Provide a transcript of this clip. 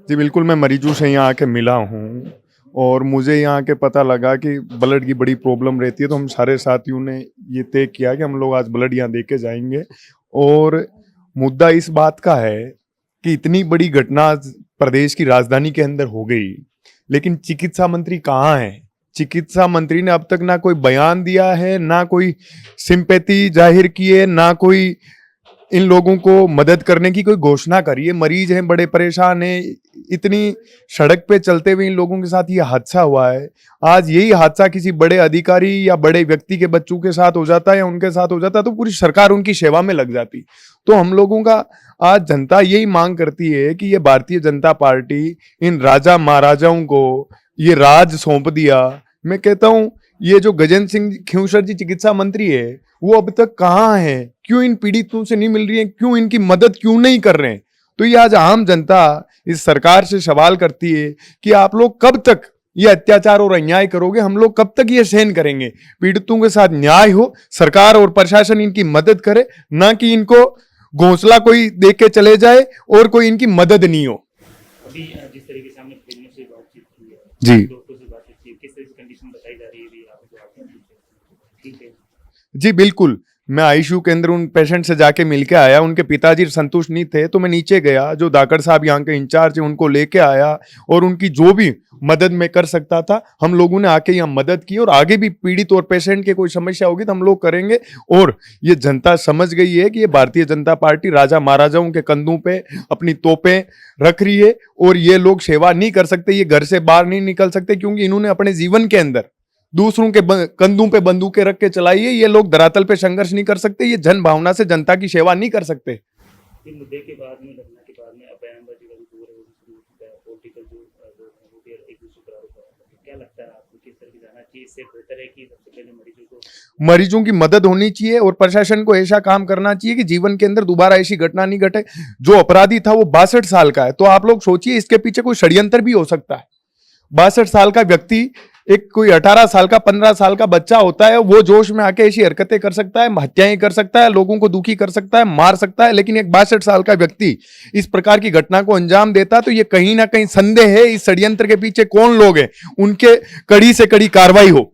जी बिल्कुल, मैं मरीजों से यहाँ आके मिला हूँ और मुझे यहाँ आके पता लगा कि ब्लड की बड़ी प्रॉब्लम रहती है, तो हम सारे साथियों ने ये तय किया कि हम लोग आज ब्लड यहाँ दे के जाएँगे। और मुद्दा इस बात का है कि इतनी बड़ी घटना प्रदेश की राजधानी के अंदर हो गई, लेकिन चिकित्सा मंत्री कहाँ हैं? चिकित्सा मंत्री ने अब तक ना कोई बयान दिया है, ना कोई सिंपैथी जाहिर की है, ना कोई इन लोगों को मदद करने की कोई घोषणा करी है। मरीज हैं, बड़े परेशान हैं, इतनी सड़क पे चलते हुए इन लोगों के साथ ये हादसा हुआ है। आज यही हादसा किसी बड़े अधिकारी या बड़े व्यक्ति के बच्चों के साथ हो जाता है या उनके साथ हो जाता तो पूरी सरकार उनकी सेवा में लग जाती। तो हम लोगों का आज जनता यही मांग करती है कि ये भारतीय जनता पार्टी इन राजा महाराजाओं को ये राज सौंप दिया। मैं कहता हूं ये जो गजेंद्र सिंह खींवसर जी चिकित्सा मंत्री है वो अब तक कहाँ है? क्यों इन पीड़ितों से नहीं मिल रही है? क्यों इनकी मदद क्यों नहीं कर रहे हैं? तो ये आज आम जनता इस सरकार से सवाल करती है कि आप लोग कब तक ये अत्याचार और अन्याय करोगे? हम लोग कब तक ये सहन करेंगे? पीड़ितों के साथ न्याय हो, सरकार और प्रशासन इनकी मदद करे, ना कि इनको घोंसला कोई दे के चले जाए और कोई इनकी मदद नहीं हो। अभी जिस तरीके से हमने प्रेमियों से बातचीत की है, जी डॉक्टर से बातचीत की है, किस तरह की कंडीशन बताई जा रही है अभी आपको? ठीक है। जी बिल्कुल, मैं आईसीयू के अंदर उन पेशेंट से जाके मिल के आया। उनके पिताजी संतुष्ट नहीं थे तो मैं नीचे गया, जो धाकड़ साहब यहाँ के इंचार्ज हैं उनको लेके आया और उनकी जो भी मदद मैं कर सकता था हम लोगों ने आके यहाँ मदद की। और आगे भी पीड़ित और पेशेंट के कोई समस्या होगी तो हम लोग करेंगे। और ये जनता समझ गई है कि ये भारतीय जनता पार्टी राजा महाराजाओं के कंधों पे अपनी तोपें रख रही है और ये लोग सेवा नहीं कर सकते, ये घर से बाहर नहीं निकल सकते, क्योंकि इन्होंने अपने जीवन के अंदर दूसरों के कंधों पे बंदूकें रख के चलाई है। ये लोग धरातल पे संघर्ष नहीं कर सकते, ये जन भावना से जनता की सेवा नहीं कर सकते। इन मुद्दे के बाद में, घटना के बाद में अब बयानबाजी का भी दौर है, वो भी शुरू हो चुका है। पॉलिटिकल जो लोग हैं वो भी एक दूसरे पर आरोप लगा रहे हैं। क्या लगता है आपको किस तरह की जाना चाहिए? इससे बेहतर है कि सबसे पहले मरीजों की मदद होनी चाहिए और प्रशासन को ऐसा काम करना चाहिए कि जीवन के अंदर दोबारा ऐसी घटना नहीं घटे। जो अपराधी था वो 62 साल का है, तो आप लोग सोचिए इसके पीछे कोई षड्यंत्र भी हो सकता है। 62 साल का व्यक्ति एक कोई 18 साल का 15 साल का बच्चा होता है, वो जोश में आके ऐसी हरकतें कर सकता है, हत्याएं कर सकता है, लोगों को दुखी कर सकता है, मार सकता है। लेकिन एक 62 साल का व्यक्ति इस प्रकार की घटना को अंजाम देता तो ये कहीं ना कहीं संदेह है इस षड्यंत्र के पीछे कौन लोग हैं, उनके कड़ी से कड़ी कार्रवाई हो।